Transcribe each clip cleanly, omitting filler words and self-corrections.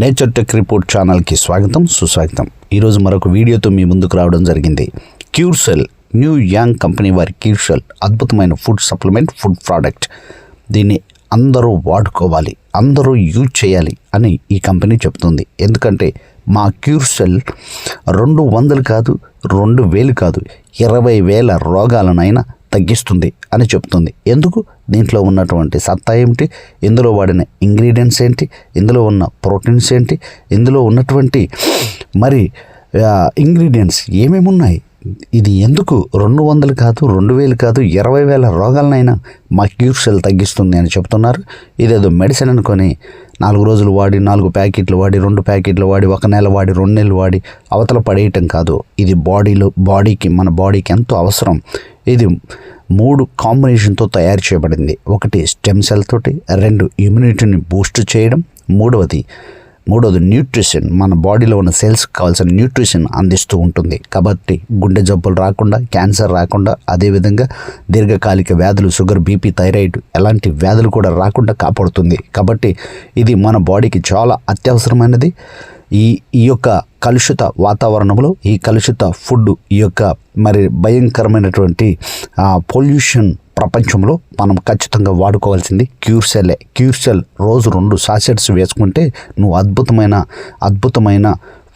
Nature tech report ఛానల్కి స్వాగతం సుస్వాగతం. ఈరోజు మరొక వీడియోతో మీ ముందుకు రావడం జరిగింది. క్యూర్సెల్ న్యూ యాంగ్ కంపెనీ వారి క్యూర్సెల్ అద్భుతమైన ఫుడ్ సప్లిమెంట్, ఫుడ్ ప్రోడక్ట్. దీన్ని అందరూ వాడుకోవాలి, అందరూ యూజ్ చేయాలి అని ఈ కంపెనీ చెప్తుంది. ఎందుకంటే మా క్యూర్సెల్ 200 కాదు, 2000 కాదు, 20,000 రోగాలనైనా తగ్గిస్తుంది అని చెప్తుంది. ఎందుకు? దీంట్లో ఉన్నటువంటి సత్తా ఏమిటి, ఇందులో వాడిన ఇంగ్రీడియంట్స్ ఏంటి, ఇందులో ఉన్న ప్రోటీన్స్ ఏంటి, ఇందులో ఉన్నటువంటి మరి ఇంగ్రీడియంట్స్ ఏమేమి ఉన్నాయి, ఇది ఎందుకు 200 కాదు, 2000 కాదు, 20,000 రోగాలనైనా మా క్యూర్సెల్ తగ్గిస్తుంది అని చెప్తున్నారు. ఇదేదో మెడిసిన్ అనుకొని 4 రోజులు వాడి, 4 ప్యాకెట్లు వాడి, 2 ప్యాకెట్లు వాడి, 1 నెల వాడి, 2 నెలలు వాడి అవతల పడేయటం కాదు. ఇది మన బాడీకి ఎంతో అవసరం. ఇది 3 కాంబినేషన్తో తయారు చేయబడింది. 1 స్టెమ్ సెల్ తోటి, 2 ఇమ్యూనిటీని బూస్ట్ చేయడం, మూడవది న్యూట్రిషన్, మన బాడీలో ఉన్న సెల్స్కి కావాల్సిన న్యూట్రిషన్ అందిస్తూ ఉంటుంది. కాబట్టి గుండె జబ్బులు రాకుండా, క్యాన్సర్ రాకుండా, అదేవిధంగా దీర్ఘకాలిక వ్యాధులు, షుగర్, బీపీ, థైరాయిడ్ ఎలాంటి వ్యాధులు కూడా రాకుండా కాపాడుతుంది. కాబట్టి ఇది మన బాడీకి చాలా అత్యవసరమైనది. ఈ యొక్క కలుషిత వాతావరణంలో, ఈ కలుషిత ఫుడ్, ఈ యొక్క మరి భయంకరమైనటువంటి పొల్యూషన్ ప్రపంచంలో మనం ఖచ్చితంగా వాడుకోవాల్సింది క్యూర్సెల్. రోజు 2 సాసెట్స్ వేసుకుంటే నువ్వు అద్భుతమైన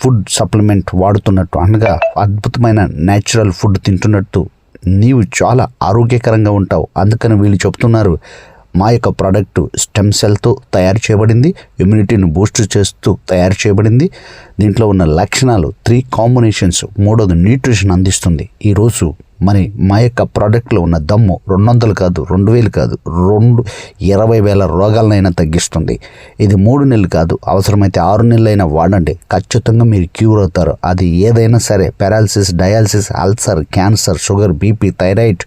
ఫుడ్ సప్లిమెంట్ వాడుతున్నట్టు, అనగా అద్భుతమైన న్యాచురల్ ఫుడ్ తింటున్నట్టు నీవు చాలా ఆరోగ్యకరంగా ఉంటావు. అందుకని వీళ్ళు చెప్తున్నారు, మా యొక్క ప్రోడక్ట్ స్టెమ్ సెల్తో తయారు చేయబడింది, ఇమ్యూనిటీని బూస్ట్ చేస్తూ తయారు చేయబడింది. దీంట్లో ఉన్న లక్షణాలు 3 కాంబినేషన్స్, మూడోది న్యూట్రిషన్ అందిస్తుంది. ఈరోజు మరి మా యొక్క ప్రోడక్ట్లో ఉన్న దమ్ము 200 కాదు, 2000 కాదు, 20,000 రోగాలనైనా తగ్గిస్తుంది. ఇది 3 నెలలు కాదు, అవసరమైతే 6 నెలలైనా వాడండి. ఖచ్చితంగా మీరు క్యూర్ అవుతారు. అది ఏదైనా సరే, paralysis, dialysis, ulcer, cancer, sugar, BP, thyroid,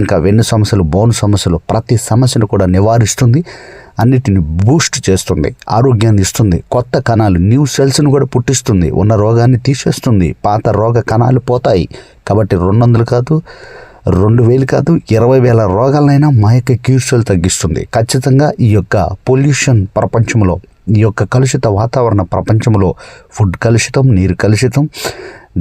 ఇంకా వెన్ను సమస్యలు, బోన్ సమస్యలు, ప్రతి సమస్యను కూడా నివారిస్తుంది. అన్నిటిని బూస్ట్ చేస్తుంది, ఆరోగ్యాన్ని ఇస్తుంది, కొత్త కణాలు, న్యూ సెల్స్ను కూడా పుట్టిస్తుంది, ఉన్న రోగాన్ని తీసేస్తుంది, పాత రోగ కణాలు పోతాయి. కాబట్టి 200 కాదు, 2000 కాదు, 20,000 రోగాలనైనా మా యొక్క క్యూర్సెల్ తగ్గిస్తుంది. ఖచ్చితంగా ఈ యొక్క పొల్యూషన్ ప్రపంచంలో, ఈ యొక్క కలుషిత వాతావరణ ప్రపంచంలో, ఫుడ్ కలుషితం, నీరు కలుషితం,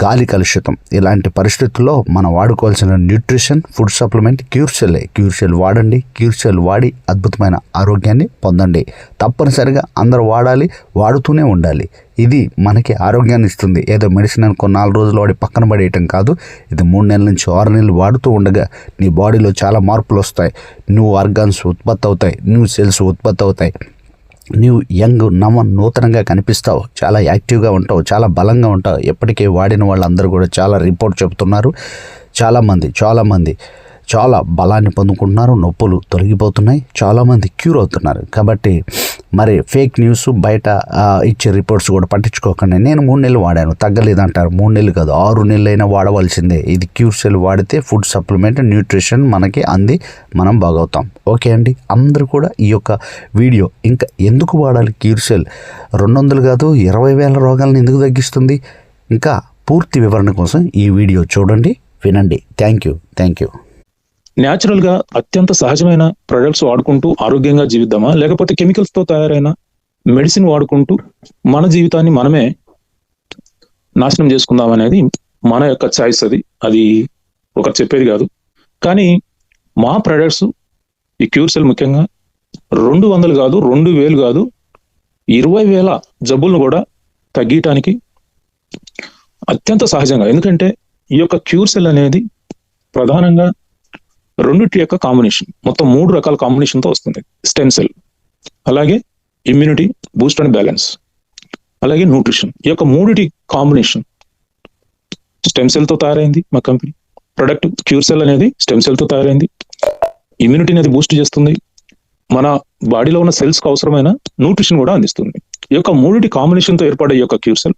గాలి కలుషితం, ఇలాంటి పరిస్థితుల్లో మనం వాడుకోవాల్సిన న్యూట్రిషన్, ఫుడ్ సప్లిమెంట్ క్యూర్సెల్ వాడండి. క్యూర్సెల్ వాడి అద్భుతమైన ఆరోగ్యాన్ని పొందండి. తప్పనిసరిగా అందరూ వాడాలి, వాడుతూనే ఉండాలి. ఇది మనకి ఆరోగ్యాన్ని ఇస్తుంది. ఏదో మెడిసిన్ అనుకో 4 రోజులు వాడి పక్కన పడేయటం కాదు. ఇది 3 నెలల నుంచి 6 నెలలు వాడుతూ ఉండగా నీ బాడీలో చాలా మార్పులు వస్తాయి. న్యూ ఆర్గాన్స్ ఉత్పత్తి అవుతాయి, న్యూ సెల్స్ ఉత్పత్తి అవుతాయి. నీవు నూతనంగా కనిపిస్తావు, చాలా యాక్టివ్గా ఉంటావు, చాలా బలంగా ఉంటావు. ఎప్పటికే వాడిన వాళ్ళందరూ కూడా చాలా రిపోర్ట్ చెబుతున్నారు. చాలామంది చాలా బలాన్ని పొందుకుంటున్నారు, నొప్పులు తొలగిపోతున్నాయి, చాలామంది క్యూర్ అవుతున్నారు. కాబట్టి మరి ఫేక్ న్యూస్ బయట ఇచ్చే రిపోర్ట్స్ కూడా పట్టించుకోకండి. నేను 3 నెలలు వాడాను, తగ్గలేదంటారు. 3 నెలలు కాదు, 6 నెలలైనా వాడవలసిందే. ఇది క్యూర్సెల్ వాడితే ఫుడ్ సప్లిమెంట్, న్యూట్రిషన్ మనకి అంది మనం బాగవుతాం. ఓకే అండి, అందరూ కూడా ఈ యొక్క వీడియో ఇంకా ఎందుకు వాడాలి క్యూర్సెల్, 200 కాదు, 20,000 రోగాలను ఎందుకు తగ్గిస్తుంది, ఇంకా పూర్తి వివరణ కోసం ఈ వీడియో చూడండి, వినండి. Thank you. న్యాచురల్గా అత్యంత సహజమైన ప్రొడక్ట్స్ వాడుకుంటూ ఆరోగ్యంగా జీవిద్దామా, లేకపోతే కెమికల్స్తో తయారైన మెడిసిన్ వాడుకుంటూ మన జీవితాన్ని మనమే నాశనం చేసుకుందాం అనేది మన యొక్క చాయిస్. అది ఒకరు చెప్పేది కాదు. కానీ మా ప్రొడక్ట్స్, ఈ క్యూర్సెల్ ముఖ్యంగా 200 కాదు, 2000 కాదు, 20,000 జబ్బులను కూడా తగ్గించడానికి అత్యంత సహజంగా. ఎందుకంటే ఈ యొక్క క్యూర్సెల్ అనేది ప్రధానంగా 2 యొక్క కాంబినేషన్, మొత్తం 3 రకాల కాంబినేషన్తో వస్తుంది. స్టెమ్ సెల్, అలాగే ఇమ్యూనిటీ బూస్ట్ అండ్ బ్యాలెన్స్, అలాగే న్యూట్రిషన్. ఈ యొక్క 3 కాంబినేషన్ స్టెమ్ సెల్తో తయారైంది. మా కంపెనీ ప్రొడక్ట్ క్యూర్సెల్ అనేది స్టెమ్ సెల్తో తయారైంది. ఇమ్యూనిటీ అనేది బూస్ట్ చేస్తుంది, మన బాడీలో ఉన్న సెల్స్కి అవసరమైన న్యూట్రిషన్ కూడా అందిస్తుంది. ఈ యొక్క 3 కాంబినేషన్తో ఏర్పడే ఈ యొక్క క్యూర్సెల్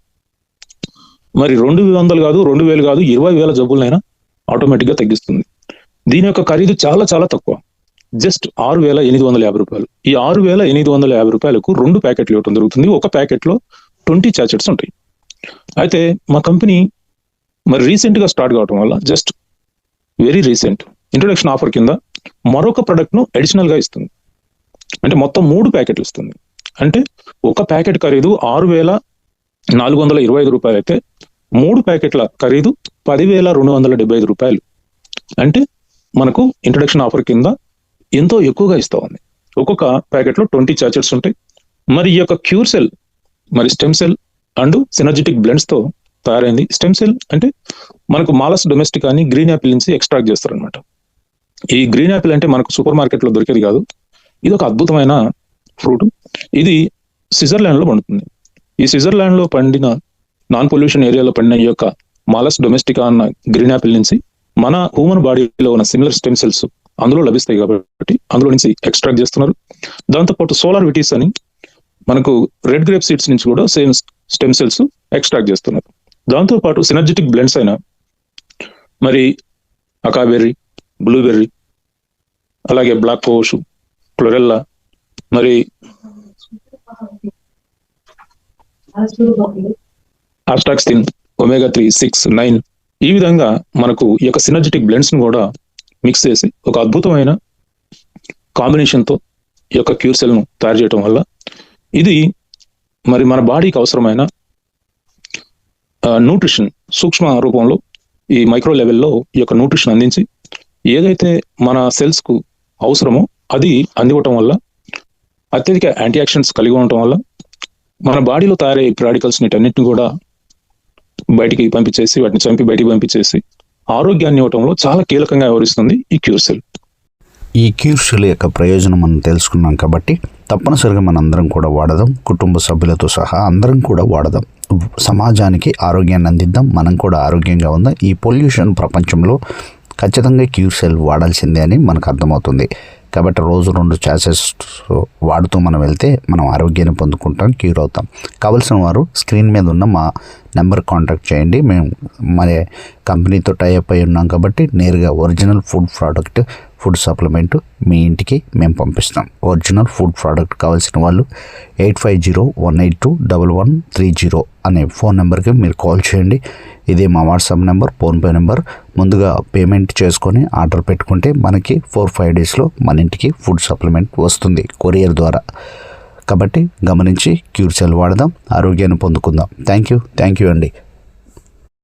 మరి 200 కాదు, 2000 కాదు, 20,000 జబ్బులనైనా ఆటోమేటిక్గా తగ్గిస్తుంది. దీని యొక్క ఖరీదు చాలా చాలా తక్కువ, జస్ట్ 6,850 రూపాయలు. ఈ 6,850 రూపాయలకు 2 ప్యాకెట్లు ఇవ్వడం జరుగుతుంది. ఒక ప్యాకెట్లో 20 చాచెట్స్ ఉంటాయి. అయితే మా కంపెనీ మరి రీసెంట్గా స్టార్ట్ కావడం వల్ల, just very recent introduction offer కింద మరొక ప్రొడక్ట్ను అడిషనల్గా ఇస్తుంది. అంటే మొత్తం 3 ప్యాకెట్లు ఇస్తుంది. అంటే ఒక ప్యాకెట్ ఖరీదు 6,425 రూపాయలు అయితే 3 ప్యాకెట్ల ఖరీదు 10,275 రూపాయలు. అంటే మనకు ఇంట్రడక్షన్ ఆఫర్ కింద ఎంతో ఎక్కువగా ఇస్తా ఉంది. ఒక్కొక్క ప్యాకెట్లో 20 చార్జెట్స్ ఉంటాయి. మరి ఈ యొక్క క్యూర్ సెల్ మరి stem cell and synergetic blends తో తయారైంది. స్టెమ్ సెల్ అంటే మనకు మాలస్ డొమెస్టికా అని గ్రీన్ యాపిల్ నుంచి ఎక్స్ట్రాక్ట్ చేస్తారనమాట. ఈ గ్రీన్ యాపిల్ అంటే మనకు సూపర్ మార్కెట్ లో దొరికేది కాదు. ఇది ఒక అద్భుతమైన ఫ్రూట్. ఇది స్విట్జర్లాండ్ లో పండుతుంది. ఈ స్విట్జర్లాండ్ లో పండిన నాన్ పొల్యూషన్ ఏరియాలో పండిన ఈ యొక్క మాలస్ డొమెస్టికా అన్న గ్రీన్ యాపిల్ నుంచి మన హ్యూమన్ బాడీలో ఉన్న సిమిలర్ స్టెమ్ సెల్స్ అందులో లభిస్తాయి కాబట్టి అందులో నుంచి ఎక్స్ట్రాక్ట్ చేస్తున్నారు. దాంతోపాటు సోలార్ విటీస్ అని మనకు రెడ్ గ్రేప్ సీడ్స్ నుంచి కూడా సేమ్ స్టెమ్ సెల్స్ ఎక్స్ట్రాక్ట్ చేస్తున్నారు. దాంతోపాటు సినర్జెటిక్ బ్లెండ్స్ అయిన మరి అకాబెర్రీ, బ్లూబెర్రీ, అలాగే బ్లాక్ పోష్, క్లోరెల్లా, మరి ఆస్టాక్సిన్, ఒమేగా 3, 6, 9 ఈ విధంగా మనకు ఈ యొక్క సినర్జెటిక్ బ్లెండ్స్ ను కూడా మిక్స్ చేసి ఒక అద్భుతమైన కాంబినేషన్ తో ఈ యొక్క క్యూర్ సెల్ ను తయారు చేయడం వల్ల ఇది మరి మన బాడీకి అవసరమైన న్యూట్రిషన్ సూక్ష్మ రూపంలో ఈ మైక్రో లెవెల్లో ఈ యొక్క న్యూట్రిషన్ అందించి ఏదైతే మన సెల్స్ కు అవసరమో అది అందివ్వటం వల్ల అత్యధిక యాంటీ ఆక్సిడెంట్స్ కలిగి ఉండటం వల్ల మన బాడీలో తయారయ్యే రాడికల్స్ వీటన్నిటిని కూడా బయటికి పంపించేసి వాటిని చంపి బయటికి పంపించేసి ఆరోగ్యాన్ని ఇవ్వటంలో చాలా కీలకంగా వ్యవహరిస్తుంది ఈ క్యూర్ సెల్. ఈ క్యూర్ సెల్ యొక్క ప్రయోజనం మనం తెలుసుకున్నాం కాబట్టి తప్పనిసరిగా మనందరం కూడా వాడదాం. కుటుంబ సభ్యులతో సహా అందరం కూడా వాడదాం. సమాజానికి ఆరోగ్యాన్ని అందిద్దాం. మనం కూడా ఆరోగ్యంగా ఉందాం. ఈ పొల్యూషన్ ప్రపంచంలో ఖచ్చితంగా క్యూర్ సెల్ వాడాల్సిందే అని మనకు అర్థమవుతుంది. కాబట్టి రోజు 2 చాసెస్ వాడుతూ మనం వెళ్తే మనం ఆరోగ్యాన్ని పొందుకుంటాం, క్యూర్ అవుతాం. కావలసిన వారు స్క్రీన్ మీద ఉన్న మా నెంబర్ కాంటాక్ట్ చేయండి. మేము మరి కంపెనీతో టైఅప్ అయి ఉన్నాం కాబట్టి నేరుగా ఒరిజినల్ ఫుడ్ సప్లిమెంట్ మీ ఇంటికి మేము పంపిస్తాం. ఒరిజినల్ ఫుడ్ ప్రోడక్ట్ కావాల్సిన వాళ్ళు 8501821130 అనే ఫోన్ నెంబర్కి మీరు కాల్ చేయండి. ఇదే మా వాట్సాప్ నెంబర్, ఫోన్పే నెంబర్. ముందుగా పేమెంట్ చేసుకొని ఆర్డర్ పెట్టుకుంటే మనకి 4-5 డేస్లో మన ఇంటికి ఫుడ్ సప్లిమెంట్ వస్తుంది కొరియర్ ద్వారా. కాబట్టి గమనించి క్యూర్ సెల్ వాడదాం, ఆరోగ్యాన్ని పొందుకుందాం. థ్యాంక్ యూ అండి.